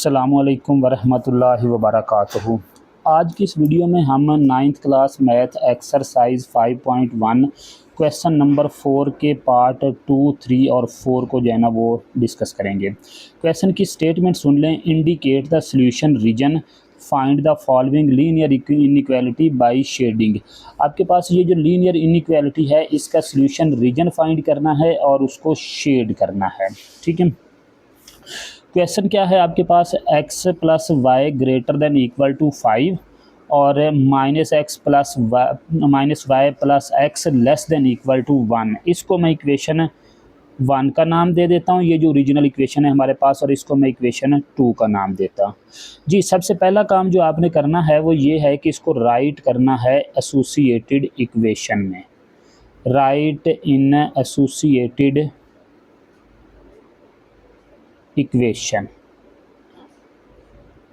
अस्सलामुअलैकुम वरहमतुल्लाहि वबरकातुहू। आज की इस वीडियो में हम 9th class math exercise 5.1 question number 4 के पार्ट 2, 3 और 4 को जो है ना वो डिस्कस करेंगे। क्वेश्चन की स्टेटमेंट सुन लें। Indicate the solution region, find the following linear inequality by shading. आपके पास ये जो लीनियर इनइक्वालिटी है इसका सॉल्यूशन रीजन फाइंड करना है और उसको शेड करना है। ठीक है। क्वेश्चन क्या है आपके पास, x plus y greater than equal to 5 और -x plus y plus x less than equal to 1। इसको मैं इक्वेशन 1 का नाम दे देता हूँ, ये जो ओरिजिनल इक्वेशन है हमारे पास, और इसको मैं इक्वेशन 2 का नाम देता हूँ। जी, सबसे पहला काम जो आपने करना है वो ये है कि इसको राइट करना है एसोसिएटेड इक्वेशन में। राइट इन एसोसिएटेड इक्वेशन।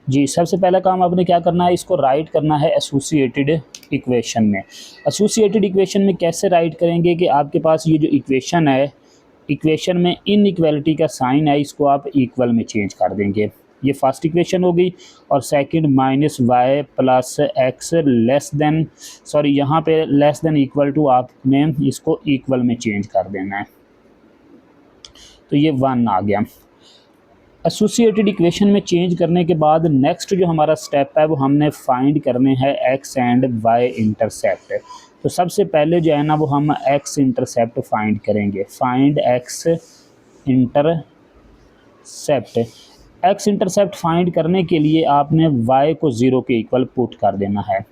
जी, सबसे पहला काम आपने क्या करना है, इसको राइट करना है एसोसिएटेड इक्वेशन में। एसोसिएटेड इक्वेशन में कैसे राइट करेंगे कि आपके पास ये जो इक्वेशन है, इक्वेशन में इनइक्वालिटी का साइन है, इसको आप इक्वल में चेंज कर देंगे। ये फर्स्ट इक्वेशन हो गई। और second -y plus x less then, sorry यहाँ पे लेस देन इक्वल टू आपने इसको इक्वल में चेंज कर देना है, तो ये 1 आ गया। एसोसिएटेड इक्वेशन में चेंज करने के बाद नेक्स्ट जो हमारा स्टेप है वो हमने फाइंड करने हैं एक्स एंड वाई इंटरसेप्ट। तो सबसे पहले जो है ना वो हम एक्स इंटरसेप्ट फाइंड करेंगे। Find x intercept. X intercept find करने के लिए आपने वाई को 0 के इक्वल पुट कर देना है।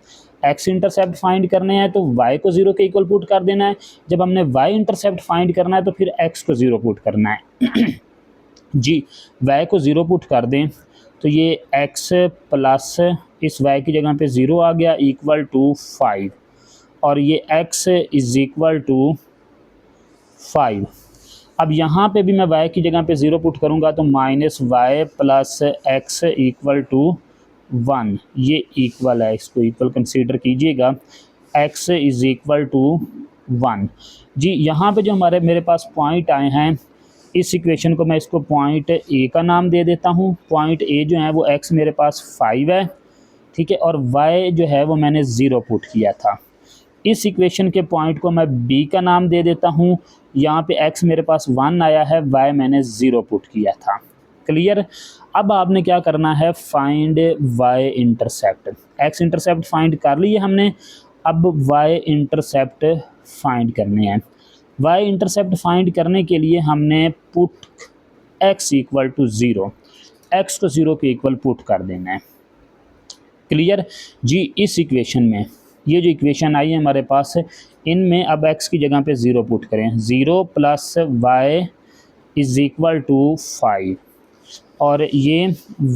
एक्स इंटरसेप्ट फाइंड करने हैं तो वाई को 0 के इक्वल पुट कर देना है। जब हमने वाई इंटरसेप्ट फाइंड करना है तो फिर एक्स को 0 पुट करना है। जी, y को 0 पुट कर दें तो ये x प्लस इस y की जगह पे 0 आ गया इक्वल टू 5, और ये x इज़ इक्वल टू 5। अब यहाँ पे भी मैं y की जगह पे 0 पुट करूँगा तो -y plus x equal to 1। ये इक्वल है, इसको इक्वल कंसीडर कीजिएगा। x is equal to 1। जी, यहाँ पे जो मेरे पास पॉइंट आए हैं, इस इक्वेशन को मैं इसको पॉइंट ए का नाम दे देता हूँ। पॉइंट ए जो है वो x मेरे पास 5 है, ठीक है, और y जो है वो मैंने 0 पुट किया था। इस इक्वेशन के पॉइंट को मैं b का नाम दे देता हूँ। यहाँ पे x मेरे पास 1 आया है, y मैंने 0 पुट किया था। क्लियर। अब आपने क्या करना है, find y intercept. x intercept find कर लिए हमने, अब y इंटरसेप्ट फाइंड करने हैं। y इंटरसेप्ट फाइंड करने के लिए हमने put x equal to 0, x को 0 के इक्वल पुट कर देना है। क्लियर। जी, इस इक्वेशन में ये जो इक्वेशन आई है हमारे पास, इनमें अब x की जगह पे 0 पुट करें। 0 plus y is equal to 5, और ये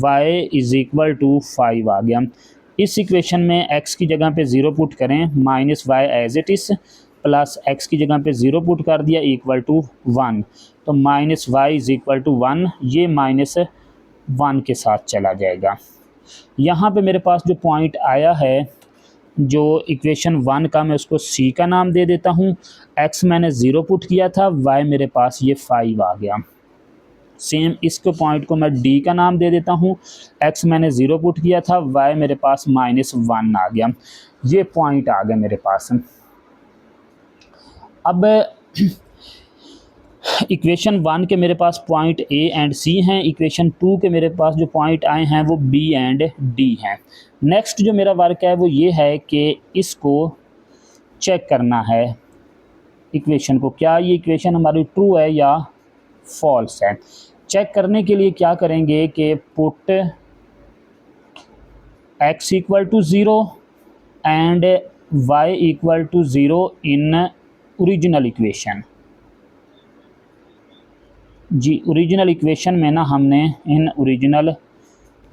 y इज़ इक्वल टू 5 आ गया। इस इक्वेशन में x की जगह पे 0 पुट करें, -y as it is, plus x की जगह पे 0 पुट कर दिया इक्वल टू 1, तो -y इज़ इक्वल टू 1, ये -1 के साथ चला जाएगा। यहाँ पे मेरे पास जो पॉइंट आया है जो इक्वेशन 1 का, मैं उसको c का नाम दे देता हूँ। x मैंने 0 पुट किया था, y मेरे पास ये 5 आ गया। सेम इसको पॉइंट को मैं d का नाम दे देता हूँ। x मैंने 0 पुट किया था, y मेरे पास -1 आ गया। ये पॉइंट आ गया मेरे पास। अब इक्वेशन 1 के मेरे पास पॉइंट a एंड c हैं। इक्वेशन 2 के मेरे पास जो पॉइंट आए हैं वो b एंड d हैं। नेक्स्ट जो मेरा वर्क है वो ये है कि इसको चेक करना है, इक्वेशन को, क्या ये इक्वेशन हमारी ट्रू है या फॉल्स है। चेक करने के लिए क्या करेंगे कि put x equal to 0 and y equal to 0 in original equation. जी, ओरिजिनल इक्वेशन में ना हमने इन ओरिजिनल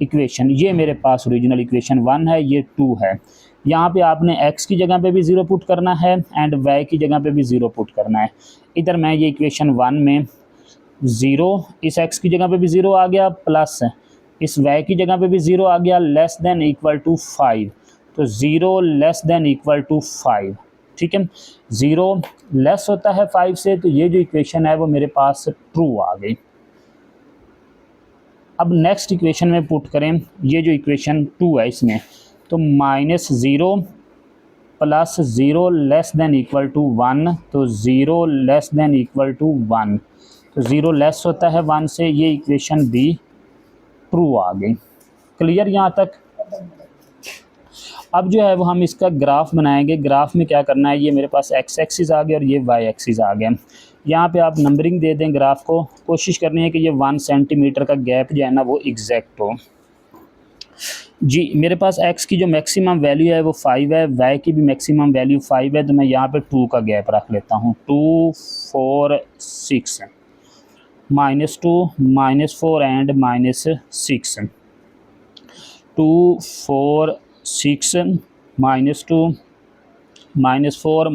इक्वेशन, ये मेरे पास ओरिजिनल इक्वेशन 1 है, ये 2 है। यहाँ पे आपने x की जगह पे भी 0 पुट करना है एंड y की जगह पे भी 0 पुट करना है। इधर मैं ये इक्वेशन 1 में 0, इस x की जगह पे भी 0 आ गया, प्लस इस y की जगह पे भी 0 आ गया, लेस देन इक्वल टू 5, तो 0 लेस देन इक्वल टू 5। ठीक है, 0 लेस होता है 5 से, तो ये जो इक्वेशन है वो मेरे पास ट्रू आ गई। अब नेक्स्ट इक्वेशन में पुट करें, ये जो इक्वेशन 2 है इसमें, तो -0 plus 0 less than equal to 1, तो 0 लेस देन इक्वल टू 1, तो 0 लेस होता है 1 से, ये इक्वेशन भी ट्रू आ गई। क्लियर यहाँ तक? अब जो है वो हम इसका ग्राफ बनाएंगे। ग्राफ में क्या करना है, ये मेरे पास एक्स एक्सिस आ गया और ये वाई एक्सिस आ गया। यहाँ पे आप नंबरिंग दे दें ग्राफ को, कोशिश करनी है कि ये 1 सेंटीमीटर का गैप जो है ना वो एग्जैक्ट हो। जी मेरे पास x की जो मैक्सिमम वैल्यू है वो 5 है, y की भी मैक्सिमम वैल्यू 5 है, तो मैं यहाँ पे 2 का गैप रख लेता हूँ। 2 4 6 -2 -4 एंड -6, 2 4 6 -2 -4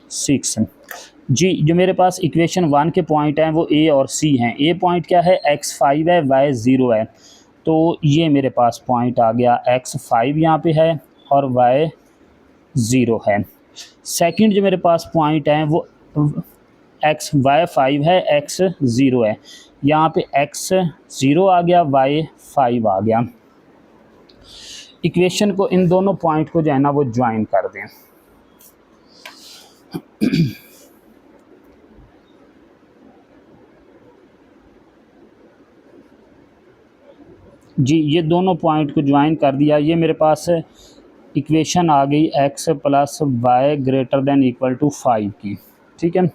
-6। जी जो मेरे पास इक्वेशन 1 के पॉइंट हैं वो ए और सी हैं। ए पॉइंट क्या है, x 5 है, y 0 है, तो ये मेरे पास पॉइंट आ गया, x 5 यहाँ पे है और y 0 है। सेकंड जो मेरे पास पॉइंट है वो y 5 है, x 0 है, यहाँ पे x 0 आ गया, y 5 आ गया। इक्वेशन को, इन दोनों पॉइंट को जो है ना वो ज्वाइन कर दें। जी ये दोनों पॉइंट को ज्वाइन कर दिया, ये मेरे पास इक्वेशन आ गई x plus y greater than equal to 5 की। ठीक है,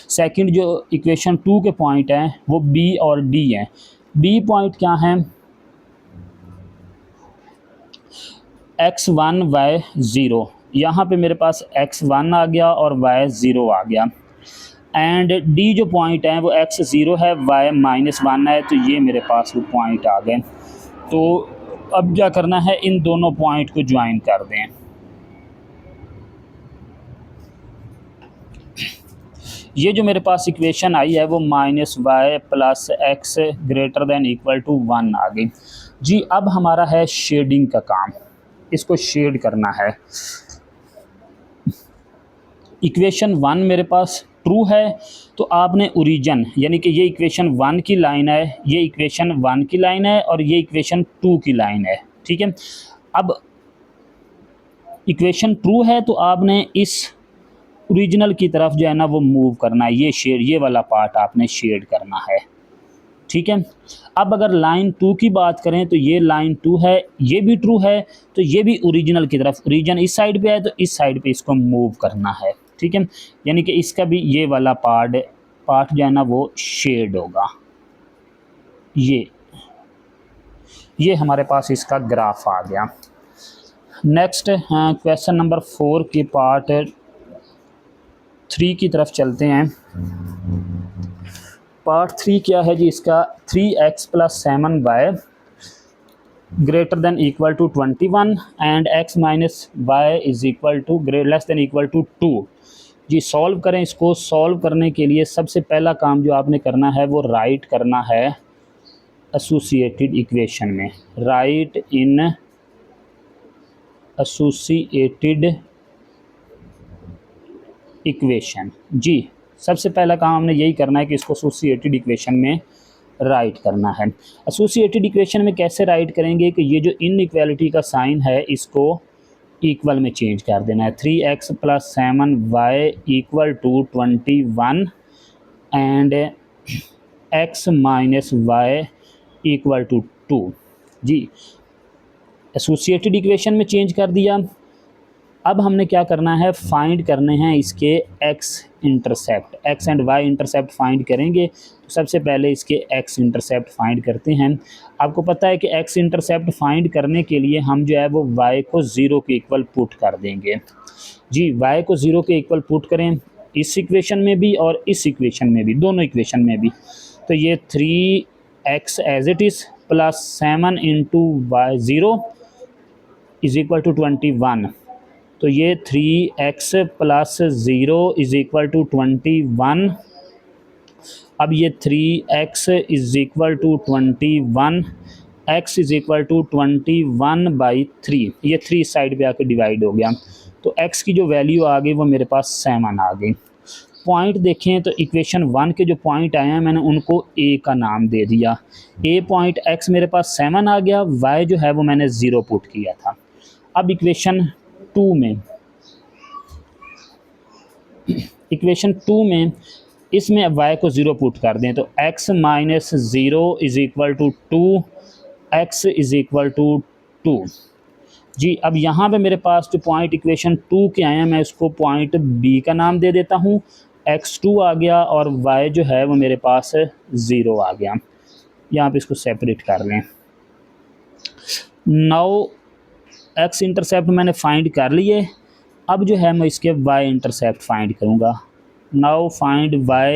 सेकंड जो इक्वेशन 2 के पॉइंट हैं वो b और d हैं। b पॉइंट क्या है, x1 y 0, यहाँ पे मेरे पास x1 आ गया और y 0 आ गया। एंड d जो पॉइंट है वो x 0 है, y -1 है, तो ये मेरे पास वो पॉइंट आ गए। तो अब क्या करना है, इन दोनों पॉइंट को ज्वाइन कर दें। ये जो मेरे पास इक्वेशन आई है वो -y plus x greater than equal to 1 आ गई। जी अब हमारा है शेडिंग का काम, इसको शेड करना है। इक्वेशन 1 मेरे पास ट्रू है, तो आपने ओरिजिन यानी कि ये इक्वेशन 1 की लाइन है, ये इक्वेशन 1 की लाइन है और ये इक्वेशन 2 की लाइन है। ठीक है, अब इक्वेशन ट्रू है तो आपने इस ओरिजिनल की तरफ जो है ना वो मूव करना है, ये शेड, ये वाला पार्ट आपने शेड करना है। ठीक है, अब अगर लाइन 2 की बात करें तो ये लाइन 2 है, ये भी ट्रू है, तो ये भी ओरिजिनल की तरफ, ओरिजिन इस साइड पे है तो इस साइड पे इसको मूव करना है। ठीक है, यानी कि इसका भी ये वाला पार्ट जो है ना वो शेड होगा। ये हमारे पास इसका ग्राफ आ गया। नेक्स्ट क्वेश्चन नंबर 4 के पार्ट 3 की तरफ चलते हैं। पार्ट 3 क्या है जी इसका, 3x plus 7y greater than equal to 21 and x minus y is equal to less than equal to 2। जी सॉल्व करें इसको। सॉल्व करने के लिए सबसे पहला काम जो आपने करना है वो राइट करना है एसोसिएटेड इक्वेशन में, राइट इन एसोसिएटेड इक्वेशन। जी सबसे पहला काम हमने यही करना है कि इसको एसोसिएटेड इक्वेशन में राइट करना है। एसोसिएटेड इक्वेशन में कैसे राइट करेंगे कि ये जो इनइक्वालिटी का साइन है इसको इक्वल में चेंज कर देना है। 3x plus 7y equal to 21 and x minus y equal to 2। जी एसोसिएटेड इक्वेशन में चेंज कर दिया। अब हमने क्या करना है, फाइंड करने हैं इसके x intercept, x and y intercept find करेंगे। तो सबसे पहले इसके x इंटरसेप्ट फाइंड करते हैं। आपको पता है कि x इंटरसेप्ट फाइंड करने के लिए हम जो है वो y को 0 के इक्वल पुट कर देंगे। जी y को 0 के इक्वल पुट करें इस इक्वेशन में भी और इस इक्वेशन में भी, दोनों इक्वेशन में भी। तो ये 3x as it is plus 7 into y 0 is equal to 21। तो ये 3x plus 0 is equal to 21। अब ये 3x is equal to 21, x is equal to 21/3, ये 3 साइड पे आके डिवाइड हो गया। तो x की जो वैल्यू आ गई वो मेरे पास 7 आ गई। पॉइंट देखें तो इक्वेशन 1 के जो पॉइंट आए हैं मैंने उनको ए का नाम दे दिया। ए पॉइंट एक्स मेरे पास 7 आ गया, वाई जो है वो मैंने 0 पुट किया था। अब इक्वेशन 2 में इसमें y को 0 पुट कर दें तो x minus 0 is equal to 2, x is equal to 2। जी अब यहाँ पे मेरे पास जो पॉइंट इक्वेशन 2 के आए हैं मैं इसको पॉइंट b का नाम दे देता हूँ। x2 आ गया और y जो है वो मेरे पास 0 आ गया। यहाँ पे इसको सेपरेट कर लें। नाउ x इंटरसेप्ट मैंने फाइंड कर लिए। अब जो है मैं इसके y इंटरसेप्ट फाइंड करूँगा। Now find y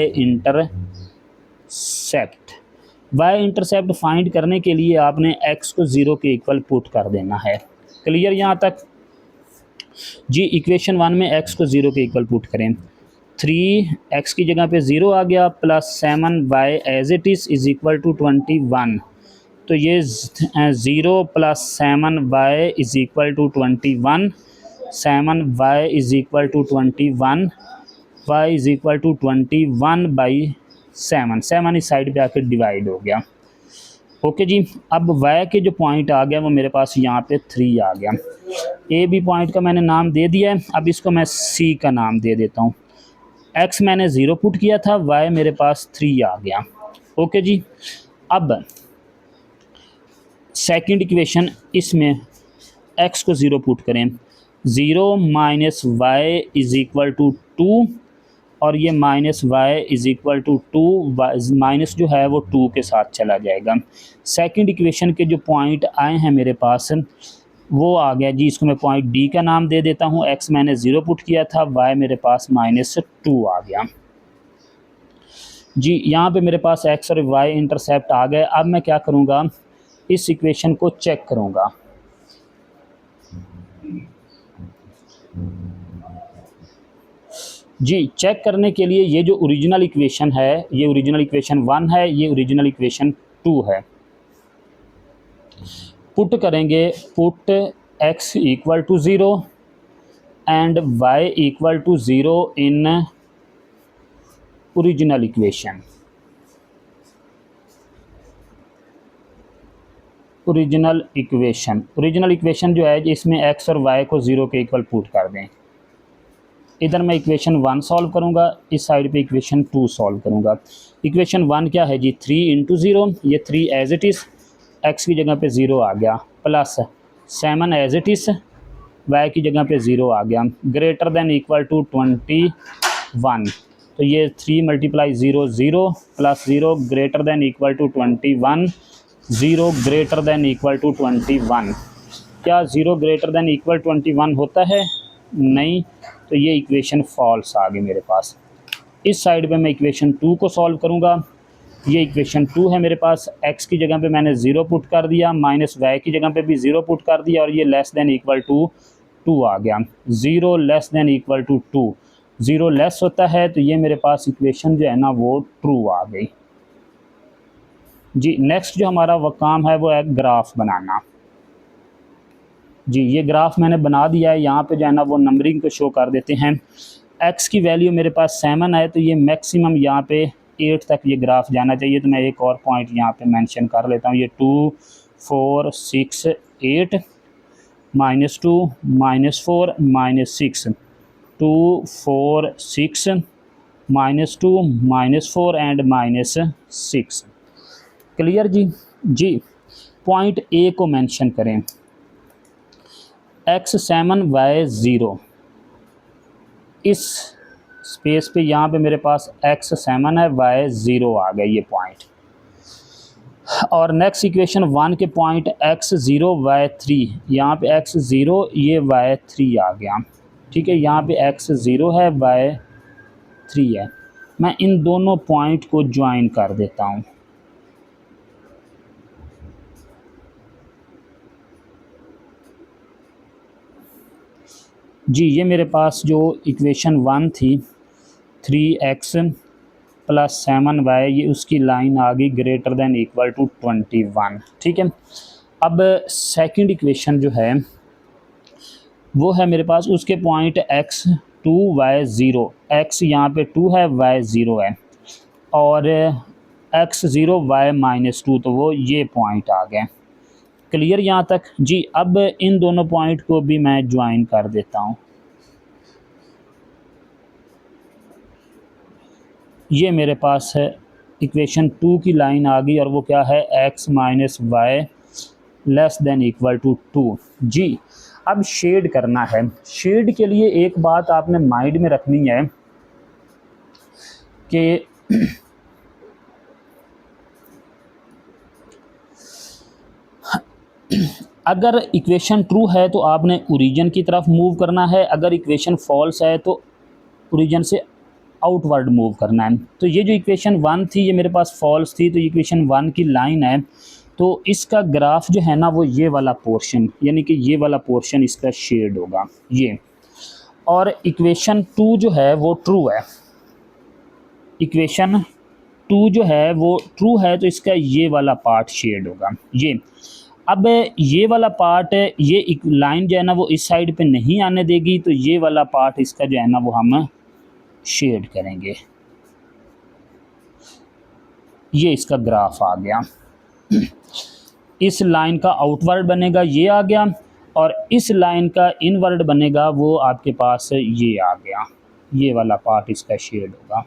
intercept find करने के लिए आपने x को 0 के इक्वल पुट कर देना है। क्लियर यहाँ तक? जी इक्वेशन 1 में x को 0 के इक्वल पुट करें। 3x की जगह पे 0 आ गया plus 7y as it is equal to 21। तो ये 0 plus 7y is equal to 21, 7y is equal to 21, y is equal to 21/7। 7 इस साइड पे आकर डिवाइड हो गया। ओके जी, अब y के जो पॉइंट आ गया वो मेरे पास यहाँ पे 3 आ गया। ए बी पॉइंट का मैंने नाम दे दिया है, अब इसको मैं c का नाम दे देता हूँ। x मैंने 0 पुट किया था, y मेरे पास 3 आ गया। ओके जी, अब सेकंड इक्वेशन इसमें x को 0 पुट करें। 0 minus y is equal to 2 और ये minus y is equal to 2, minus जो है वो 2 के साथ चला जाएगा। सेकंड इक्वेशन के जो पॉइंट आए हैं मेरे पास वो आ गया जी, इसको मैं पॉइंट डी का नाम दे देता हूँ। x मैंने 0 पुट किया था, y मेरे पास -2 आ गया। जी यहाँ पे मेरे पास x और y इंटरसेप्ट आ गए। अब मैं क्या करूँगा, इस इक्वेशन को चेक करूँगा। जी चेक करने के लिए ये जो ओरिजिनल इक्वेशन है, ये ओरिजिनल इक्वेशन 1 है, ये ओरिजिनल इक्वेशन 2 है। पुट करेंगे, put x equal to 0 and y equal to 0 in original equation. Original equation जो है इसमें x और y को 0 के इक्वल पुट कर दें। इधर मैं इक्वेशन 1 सॉल्व करूंगा, इस साइड पे इक्वेशन 2 सॉल्व करूंगा। इक्वेशन 1 क्या है जी, 3 इंटू 0, ये 3 एज इट इज़, x की जगह पे 0 आ गया, plus 7 as it is, y की जगह पे 0 आ गया, ग्रेटर देन इक्वल टू 21। तो ये 3 × 0 0 plus 0 greater than equal to 21, 0 greater than equal to 21। क्या 0 ग्रेटर देन इक्वल 21 होता है? नहीं, तो ये इक्वेशन फॉल्स आ गई मेरे पास। इस साइड पे मैं इक्वेशन 2 को सॉल्व करूँगा। ये इक्वेशन 2 है मेरे पास, x की जगह पे मैंने 0 पुट कर दिया, माइनस y की जगह पे भी 0 पुट कर दिया और ये लेस देन इक्वल टू 2 आ गया। 0 less than equal to 2, 0 less होता है तो ये मेरे पास इक्वेशन जो है ना वो ट्रू आ गई। जी नेक्स्ट जो हमारा वो काम है वो है ग्राफ बनाना। जी ये ग्राफ मैंने बना दिया है, यहाँ पे जो है ना वो नंबरिंग को शो कर देते हैं। x की वैल्यू मेरे पास 7 है तो ये मैक्सिमम यहाँ पे 8 तक ये ग्राफ जाना चाहिए। तो मैं एक और पॉइंट यहाँ पे मेंशन कर लेता हूँ, ये 2 4 6 8 -2 -4 -6, 2 4 6 -2 -4 एंड -6। क्लियर जी? जी पॉइंट ए को मेंशन करें, x 7 y 0, इस स्पेस पे यहाँ पे मेरे पास x 7 है, y 0 आ गया ये पॉइंट। और नेक्स्ट इक्वेशन 1 के पॉइंट x 0 y 3, यहाँ पे x 0 ये y 3 आ गया। ठीक है, यहाँ पे x 0 है y 3 है। मैं इन दोनों पॉइंट को ज्वाइन कर देता हूँ। जी ये मेरे पास जो इक्वेशन 1 थी 3x प्लस 7y, ये उसकी लाइन आ गई ग्रेटर देन इक्वल टू 21। ठीक है, अब सेकंड इक्वेशन जो है वो है मेरे पास, उसके पॉइंट x 2y0, x यहाँ पे 2 है, y 0 है, और x 0 y -2, तो वो ये पॉइंट आ गए। क्लियर यहाँ तक जी। अब इन दोनों पॉइंट को भी मैं ज्वाइन कर देता हूँ। ये मेरे पास है इक्वेशन 2 की लाइन आ गई, और वो क्या है, x minus y less than equal to 2 जी। अब शेड करना है। शेड के लिए एक बात आपने माइंड में रखनी है कि अगर इक्वेशन ट्रू है तो आपने ओरिजिन की तरफ मूव करना है, अगर इक्वेशन फॉल्स है तो ओरिजिन से आउटवर्ड मूव करना है। तो ये जो इक्वेशन 1 थी ये मेरे पास फॉल्स थी, तो इक्वेशन 1 की लाइन है, तो इसका ग्राफ जो है ना वो ये वाला पोर्शन, यानी कि ये वाला पोर्शन इसका शेड होगा ये। और इक्वेशन 2 जो है वो ट्रू है, इक्वेशन 2 जो है वो ट्रू है, तो इसका ये वाला पार्ट शेड होगा ये। अब ये वाला पार्ट, ये लाइन जो है ना वो इस साइड पे नहीं आने देगी, तो ये वाला पार्ट इसका जो है ना वो हम शेड करेंगे। ये इसका ग्राफ आ गया। इस लाइन का आउटवर्ड बनेगा ये आ गया, और इस लाइन का इनवर्ड बनेगा वो आपके पास ये आ गया, ये वाला पार्ट इसका शेड होगा।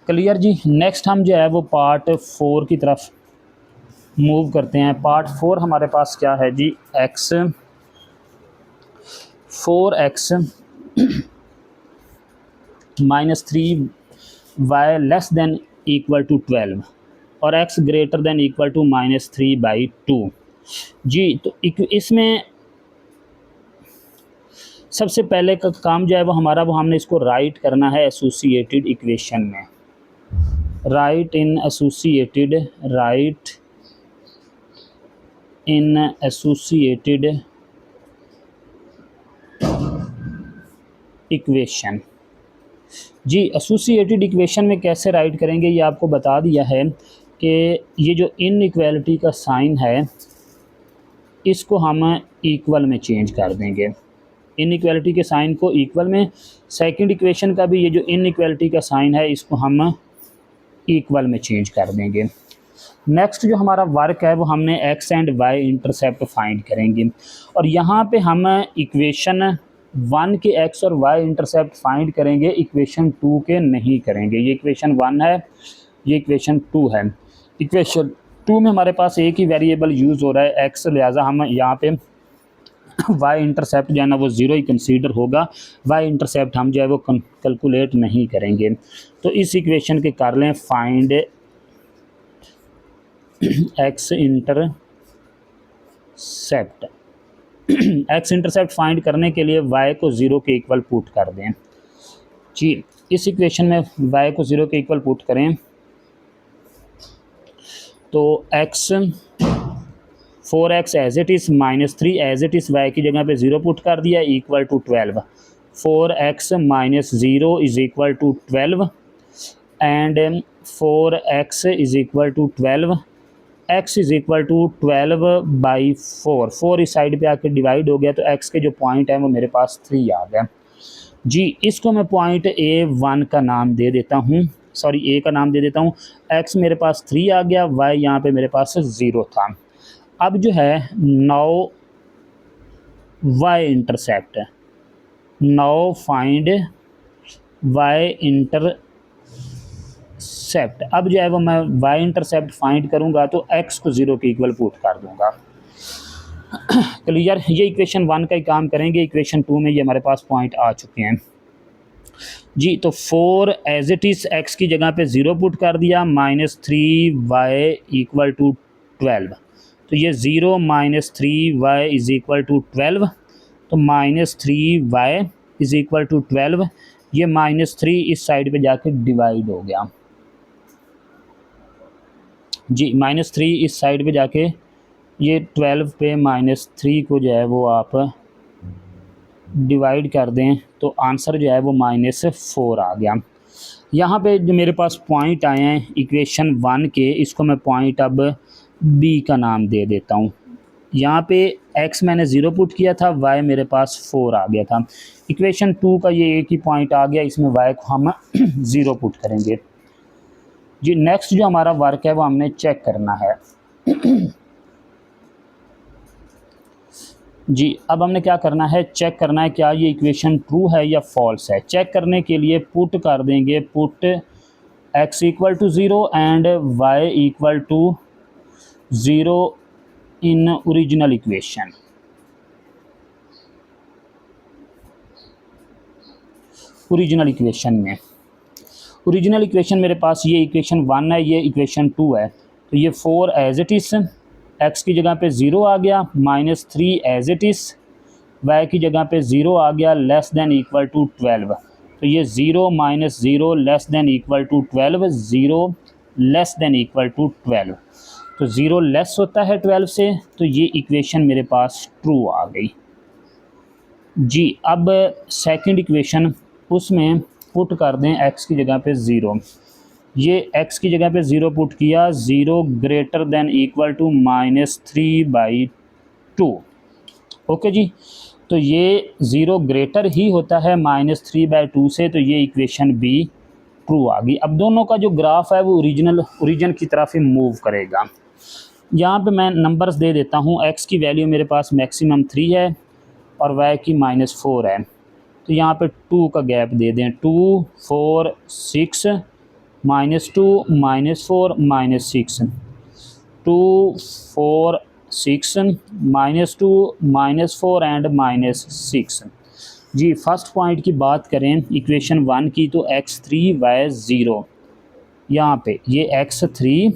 क्लियर जी। नेक्स्ट हम जो है वो पार्ट 4 की तरफ मूव करते हैं। पार्ट 4 हमारे पास क्या है जी, x 4x -3y less than equal to 12 और x greater than equal to -3/2 जी। तो इसमें सबसे पहले का काम जो है वो हमारा, वो हमने इसको राइट करना है एसोसिएटेड इक्वेशन में। राइट इन एसोसिएटेड इक्वेशन जी। एसोसिएटेड इक्वेशन में कैसे राइट करेंगे ये आपको बता दिया है कि ये जो इनइक्वालिटी का साइन है इसको हम इक्वल में चेंज कर देंगे, इनइक्वालिटी के साइन को इक्वल में। सेकंड इक्वेशन का भी ये जो इनइक्वालिटी का साइन है इसको हम इक्वल में चेंज कर देंगे। नेक्स्ट जो हमारा वर्क है वो हमने x and y intercept find करेंगे, और यहाँ पे हम इक्वेशन 1 के x और y इंटरसेप्ट फाइंड करेंगे, इक्वेशन 2 के नहीं करेंगे। ये इक्वेशन 1 है, ये इक्वेशन 2 है। इक्वेशन 2 में हमारे पास एक ही वेरिएबल यूज़ हो रहा है x, लिहाजा हम यहाँ पे y इंटरसेप्ट जो है ना वो 0 ही कंसीडर होगा, y इंटरसेप्ट हम जो है वो कैलकुलेट नहीं करेंगे। तो इस इक्वेशन के कर लें find x intercept. x intercept find करने के लिए y को 0 के इक्वल पुट कर दें जी। इस इक्वेशन में y को 0 के इक्वल पुट करें तो x 4x as it is -3 as it is y की जगह पे 0 पुट कर दिया equal to 12। 4x -0 is equal to 12 and 4x is equal to 12, x is equal to 12/4। 4 इस साइड पे आके डिवाइड हो गया, तो x के जो पॉइंट है वो मेरे पास 3 आ गया जी। इसको मैं पॉइंट A1 का नाम दे देता हूँ, सॉरी A का नाम दे देता हूँ। x मेरे पास 3 आ गया, y यहाँ पे मेरे पास 0 था। अब जो है now y intercept, now find y intercept. अब जो है वो मैं y इंटरसेप्ट फाइंड करूँगा तो x को 0 के इक्वल पुट कर दूँगा। क्लियर। ये इक्वेशन 1 का ही काम करेंगे, इक्वेशन 2 में ये हमारे पास पॉइंट आ चुके हैं जी। तो 4 एज इट इज़ x की जगह पे 0 पुट कर दिया, -3y इक्वल टू 12। तो ये 0 -3y इज़ इक्वल टू 12, तो -3y इज़ इक्वल टू 12। ये -3 इस साइड पे जाके डिवाइड हो गया जी। -3 इस साइड पे जाके ये 12 पे -3 को जो है वो आप डिवाइड कर दें तो आंसर जो है वो -4 आ गया। यहाँ पे जो मेरे पास पॉइंट आए हैं इक्वेशन 1 के, इसको मैं पॉइंट अब B का नाम दे देता हूँ। यहाँ पे एक्स मैंने 0 पुट किया था, वाई मेरे पास 4 आ गया था। इक्वेशन 2 का ये एक ही पॉइंट आ गया, इसमें वाई को हम 0 पुट करेंगे। जी नेक्स्ट जो हमारा वर्क है वो हमने चेक करना है। जी अब हमने क्या करना है, चेक करना है क्या ये इक्वेशन ट्रू है या फॉल्स है। चेक करने के लिए पुट कर देंगे, put x equal to 0 and y equal to 0 in original equation. Original equation में, ओरिजिनल इक्वेशन मेरे पास ये इक्वेशन 1 है, ये इक्वेशन 2 है। तो ये 4 एज इट इज़, x की जगह पे 0 आ गया, -3 एज इट इज़, y की जगह पे 0 आ गया, लेस देन इक्वल टू 12। तो ये 0 - 0 less than equal to 12, 0 less than equal to 12। तो 0 लेस होता है 12 से, तो ये इक्वेशन मेरे पास ट्रू आ गई। जी अब सेकंड इक्वेशन, उसमें पुट कर दें x की जगह पे 0। ये x की जगह पे 0 पुट किया, 0 greater than equal to -3/2। Okay जी, तो ये 0 ग्रेटर ही होता है -3/2 से, तो ये इक्वेशन भी ट्रू आ गई। अब दोनों का जो ग्राफ है वो ओरिजिन की तरफ ही मूव करेगा। यहाँ पे मैं नंबर्स दे देता हूँ। x की वैल्यू मेरे पास मैक्सिमम 3 है और y की -4 है। तो यहाँ पे 2 का गैप दे दें, 2 4 6 -2 -4 -6, 2 4 6 -2 -4 एंड -6। जी फर्स्ट पॉइंट की बात करें इक्वेशन 1 की, तो x3 y 0, यहाँ पे ये x3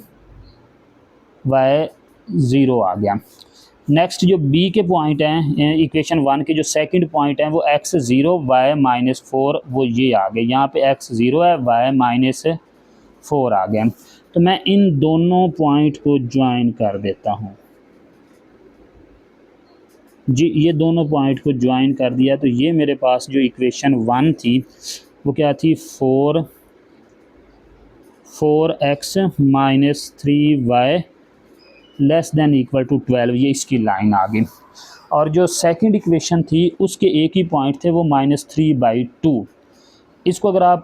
y 0 आ गया। नेक्स्ट जो बी के पॉइंट हैं इक्वेशन 1 के, जो सेकंड पॉइंट हैं वो x0 y -4, वो ये आ गए। यहाँ पे x0 है, y -4 आ गए। तो मैं इन दोनों पॉइंट को ज्वाइन कर देता हूँ। जी ये दोनों पॉइंट को ज्वाइन कर दिया, तो ये मेरे पास जो इक्वेशन 1 थी वो क्या थी, 4x - 3y less than equal to 12, ये इसकी लाइन आ गई। और जो सेकंड इक्वेशन थी उसके एक ही पॉइंट थे, वो -3/2। इसको अगर आप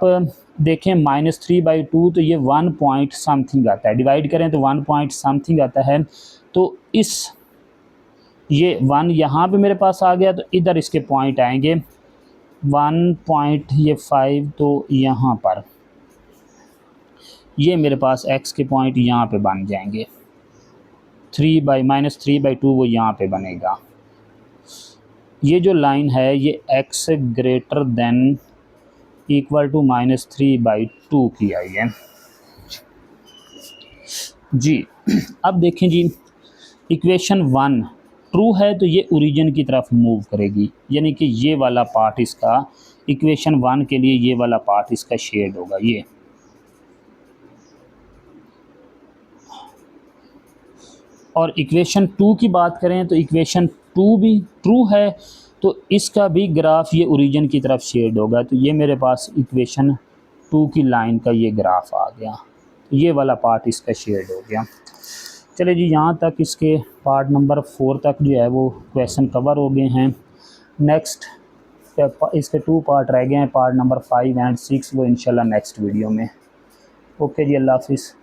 देखें -3/2, तो ये 1 पॉइंट समथिंग आता है, डिवाइड करें तो 1 पॉइंट समथिंग आता है। तो इस ये 1 यहाँ पे मेरे पास आ गया, तो इधर इसके पॉइंट आएंगे 1.5, तो यहाँ पर ये मेरे पास x के पॉइंट यहाँ पे बन जाएंगे, -3/2 वो यहाँ पे बनेगा। ये जो लाइन है ये x greater than equal to -3/2 की आई है। जी अब देखें जी, इक्वेशन 1 ट्रू है तो ये ओरिजिन की तरफ मूव करेगी, यानी कि ये वाला पार्ट इसका, इक्वेशन 1 के लिए ये वाला पार्ट इसका शेड होगा ये। और इक्वेशन 2 की बात करें तो इक्वेशन 2 भी ट्रू है, तो इसका भी ग्राफ ये ओरिजिन की तरफ शेड होगा। तो ये मेरे पास इक्वेशन 2 की लाइन का ये ग्राफ आ गया, तो ये वाला पार्ट इसका शेड हो गया। चलिए जी, यहाँ तक इसके पार्ट नंबर 4 तक जो है वो क्वेश्चन कवर हो गए हैं। नेक्स्ट इसके 2 पार्ट रह गए हैं, पार्ट नंबर 5 एंड 6, वो इंशाल्लाह नेक्स्ट वीडियो में। ओके जी, अल्लाह हाफिज़।